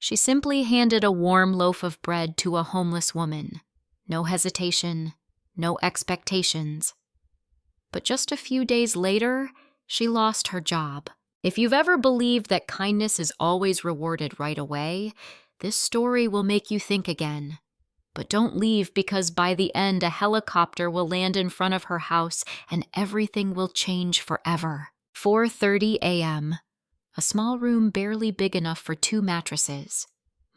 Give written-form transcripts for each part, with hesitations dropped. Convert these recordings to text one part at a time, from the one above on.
She simply handed a warm loaf of bread to a homeless woman. No hesitation, no expectations. But just a few days later, she lost her job. If you've ever believed that kindness is always rewarded right away, this story will make you think again. But don't leave, because by the end, a helicopter will land in front of her house and everything will change forever. 4:30 a.m. A small room barely big enough for 2 mattresses.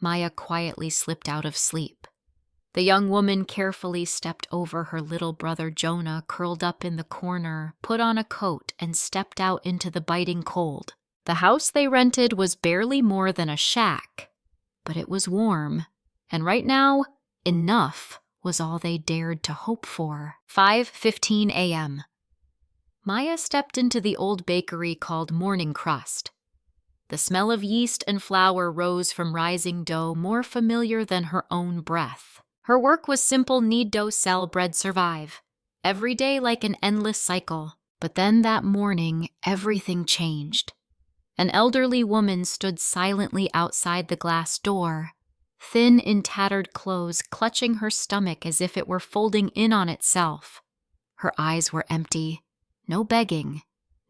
Maya quietly slipped out of sleep. The young woman carefully stepped over her little brother Jonah, curled up in the corner, put on a coat, and stepped out into the biting cold. The house they rented was barely more than a shack, but it was warm, and right now, enough was all they dared to hope for. 5:15 a.m. Maya stepped into the old bakery called Morning Crust. The smell of yeast and flour rose from rising dough, more familiar than her own breath. Her work was simple: knead dough, sell, bread, survive. Every day like an endless cycle. But then that morning, everything changed. An elderly woman stood silently outside the glass door, thin in tattered clothes, clutching her stomach as if it were folding in on itself. Her eyes were empty. No begging,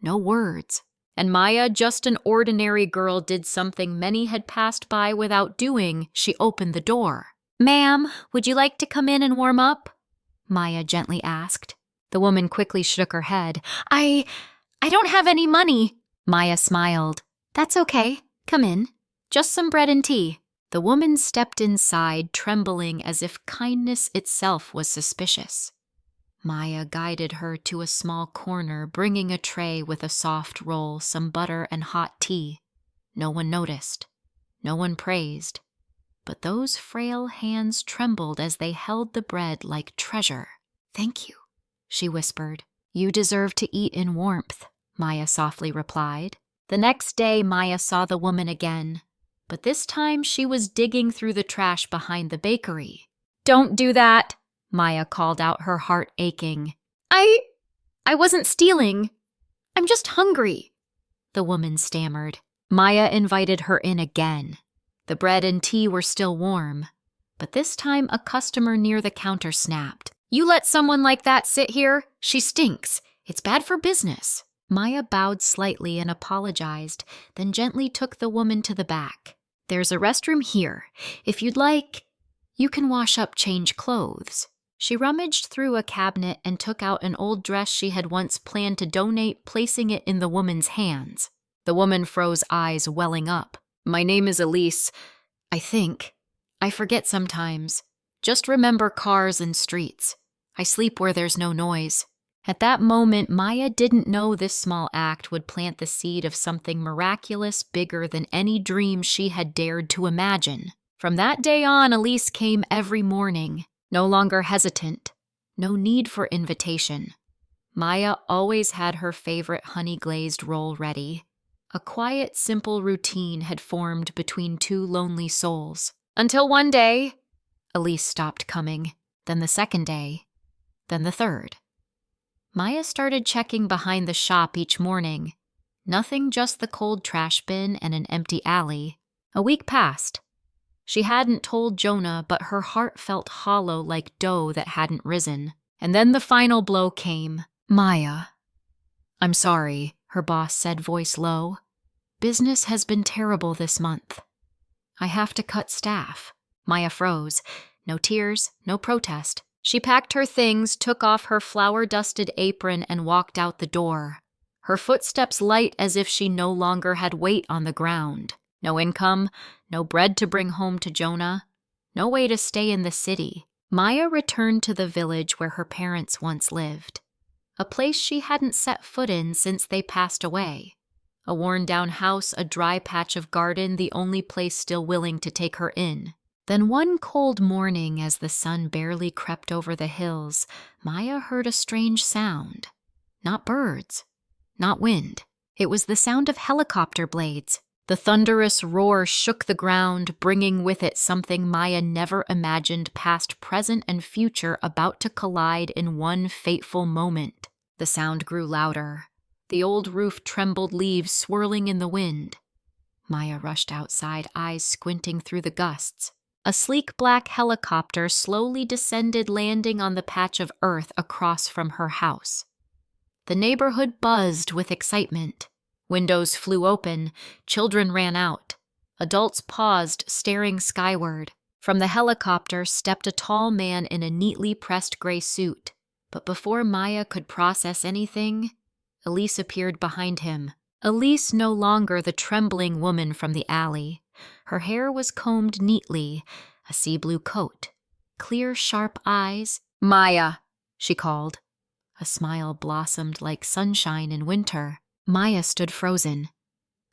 no words. And Maya, just an ordinary girl, did something many had passed by without doing. She opened the door. "Ma'am, would you like to come in and warm up?" Maya gently asked. The woman quickly shook her head. I don't have any money." Maya smiled. "That's okay. Come in. Just some bread and tea." The woman stepped inside, trembling as if kindness itself was suspicious. Maya guided her to a small corner, bringing a tray with a soft roll, some butter, and hot tea. No one noticed. No one praised. But those frail hands trembled as they held the bread like treasure. "Thank you," she whispered. "You deserve to eat in warmth," Maya softly replied. The next day, Maya saw the woman again, but this time she was digging through the trash behind the bakery. "Don't do that," Maya called out, her heart aching. I wasn't stealing. I'm just hungry," the woman stammered. Maya invited her in again. The bread and tea were still warm, but this time a customer near the counter snapped. "You let someone like that sit here? She stinks. It's bad for business." Maya bowed slightly and apologized, then gently took the woman to the back. "There's a restroom here. If you'd like, you can wash up, change clothes." She rummaged through a cabinet and took out an old dress she had once planned to donate, placing it in the woman's hands. The woman froze, eyes welling up. "My name is Elise. I think. I forget sometimes. Just remember cars and streets. I sleep where there's no noise." At that moment, Maya didn't know this small act would plant the seed of something miraculous, bigger than any dream she had dared to imagine. From that day on, Elise came every morning, no longer hesitant, no need for invitation. Maya always had her favorite honey-glazed roll ready. A quiet, simple routine had formed between 2 lonely souls. Until one day, Elise stopped coming, then the second day, then the third. Maya started checking behind the shop each morning. Nothing, just the cold trash bin and an empty alley. A week passed. She hadn't told Jonah, but her heart felt hollow like dough that hadn't risen. And then the final blow came. "Maya, I'm sorry," her boss said, voice low. "Business has been terrible this month. I have to cut staff." Maya froze. No tears, no protest. She packed her things, took off her flour-dusted apron, and walked out the door. Her footsteps light as if she no longer had weight on the ground. No income, no bread to bring home to Jonah, no way to stay in the city. Maya returned to the village where her parents once lived. A place she hadn't set foot in since they passed away. A worn-down house, a dry patch of garden, the only place still willing to take her in. Then one cold morning, as the sun barely crept over the hills, Maya heard a strange sound. Not birds, not wind. It was the sound of helicopter blades. The thunderous roar shook the ground, bringing with it something Maya never imagined, past, present, and future about to collide in one fateful moment. The sound grew louder. The old roof trembled, leaves swirling in the wind. Maya rushed outside, eyes squinting through the gusts. A sleek black helicopter slowly descended, landing on the patch of earth across from her house. The neighborhood buzzed with excitement. Windows flew open, children ran out. Adults paused, staring skyward. From the helicopter stepped a tall man in a neatly pressed gray suit. But before Maya could process anything, Elise appeared behind him. Elise no longer the trembling woman from the alley. Her hair was combed neatly, a sea blue coat, clear, sharp eyes. "Maya," she called. A smile blossomed like sunshine in winter. Maya stood frozen.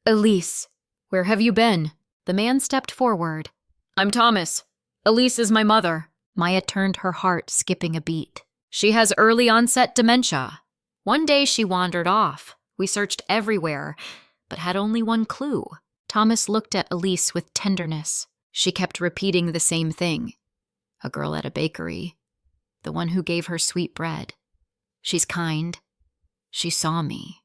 "Elise, where have you been?" The man stepped forward. "I'm Thomas. Elise is my mother." Maya turned, her heart skipping a beat. "She has early onset dementia. One day she wandered off. We searched everywhere, but had only one clue." Thomas looked at Elise with tenderness. She kept repeating the same thing. A girl at a bakery. The one who gave her sweet bread. "She's kind. She saw me."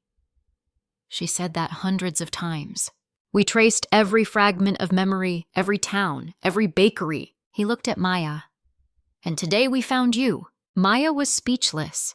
She said that hundreds of times. "We traced every fragment of memory, every town, every bakery." He looked at Maya. "And today we found you." Maya was speechless.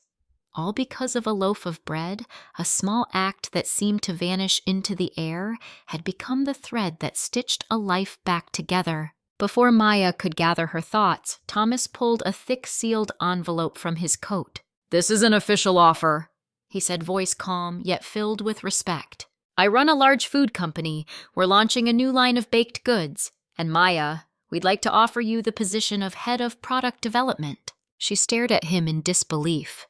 All because of a loaf of bread, a small act that seemed to vanish into the air had become the thread that stitched a life back together. Before Maya could gather her thoughts, Thomas pulled a thick sealed envelope from his coat. "This is an official offer," he said, voice calm yet filled with respect. "I run a large food company. We're launching a new line of baked goods. And Maya, we'd like to offer you the position of head of product development." She stared at him in disbelief.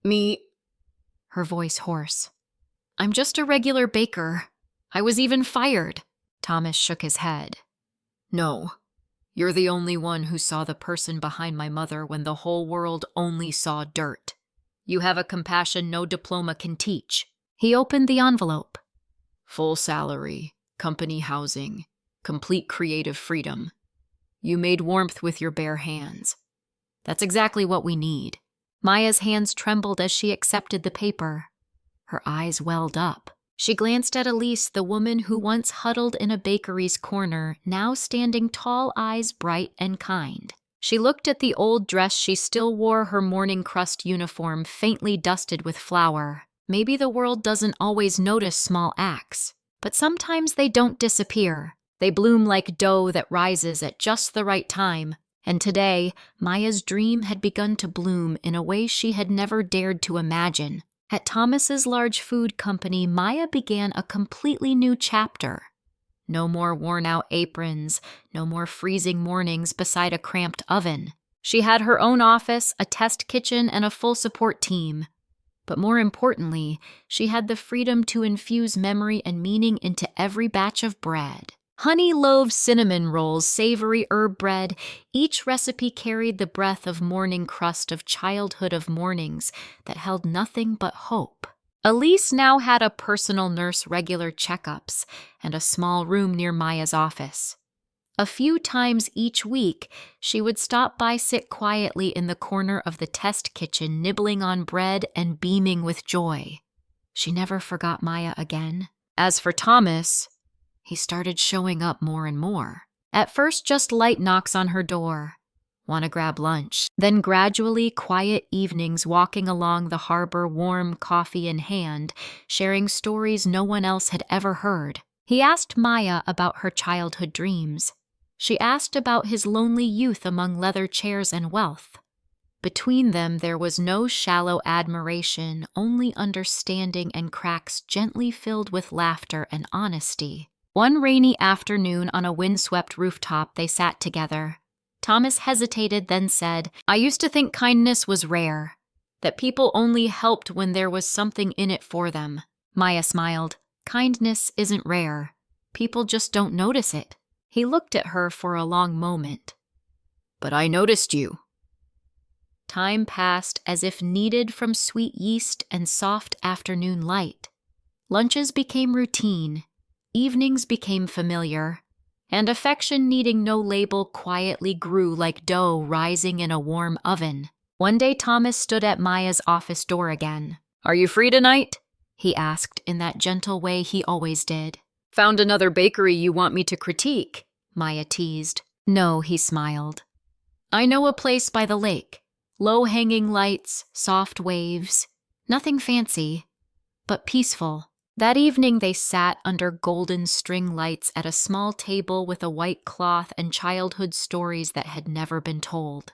"Me?" Her voice hoarse. "I'm just a regular baker. I was even fired." Thomas shook his head. "No, you're the only one who saw the person behind my mother when the whole world only saw dirt. You have a compassion no diploma can teach." He opened the envelope. "Full salary, company housing, complete creative freedom. You made warmth with your bare hands. That's exactly what we need." Maya's hands trembled as she accepted the paper. Her eyes welled up. She glanced at Elise, the woman who once huddled in a bakery's corner, now standing tall, eyes bright and kind. She looked at the old dress she still wore, her morning crust uniform faintly dusted with flour. Maybe the world doesn't always notice small acts, but sometimes they don't disappear. They bloom like dough that rises at just the right time. And today, Maya's dream had begun to bloom in a way she had never dared to imagine. At Thomas's large food company, Maya began a completely new chapter. No more worn-out aprons, no more freezing mornings beside a cramped oven. She had her own office, a test kitchen, and a full support team. But more importantly, she had the freedom to infuse memory and meaning into every batch of bread. Honey loaves, cinnamon rolls, savory herb bread, each recipe carried the breath of morning crust of childhood of mornings that held nothing but hope. Elise now had a personal nurse, regular checkups, and a small room near Maya's office. A few times each week, she would stop by, sit quietly in the corner of the test kitchen, nibbling on bread and beaming with joy. She never forgot Maya again. As for Thomas, he started showing up more and more. At first, just light knocks on her door. "Want to grab lunch?" Then gradually quiet evenings walking along the harbor, warm coffee in hand, sharing stories no one else had ever heard. He asked Maya about her childhood dreams. She asked about his lonely youth among leather chairs and wealth. Between them there was no shallow admiration, only understanding and cracks gently filled with laughter and honesty. One rainy afternoon on a windswept rooftop, they sat together. Thomas hesitated, then said, "I used to think kindness was rare, that people only helped when there was something in it for them." Maya smiled. "Kindness isn't rare. People just don't notice it." He looked at her for a long moment. "But I noticed you." Time passed as if kneaded from sweet yeast and soft afternoon light. Lunches became routine. Evenings became familiar, and affection needing no label quietly grew like dough rising in a warm oven. One day Thomas stood at Maya's office door again. "Are you free tonight?" he asked in that gentle way he always did. Found another bakery you want me to critique, Maya teased. No, he smiled. I know a place by the lake. Low-hanging lights, soft waves. Nothing fancy, but peaceful. That evening they sat under golden string lights at a small table with a white cloth and childhood stories that had never been told.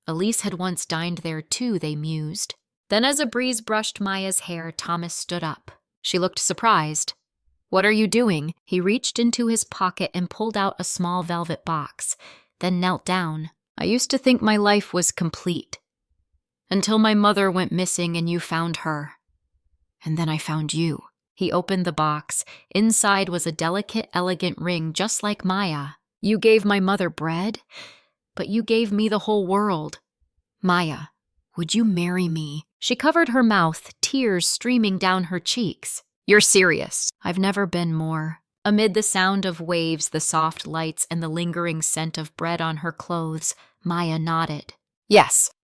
Elise had once dined there too, they mused. Then as a breeze brushed Maya's hair, Thomas stood up. She looked surprised. What are you doing? He reached into his pocket and pulled out a small velvet box, then knelt down. I used to think my life was complete. Until my mother went missing and you found her. And then I found you. He opened the box. Inside was a delicate, elegant ring just like Maya. You gave my mother bread, but you gave me the whole world. Maya, would you marry me? She covered her mouth, tears streaming down her cheeks. You're serious. I've never been more. Amid the sound of waves, the soft lights, and the lingering scent of bread on her clothes, Maya nodded. Yes,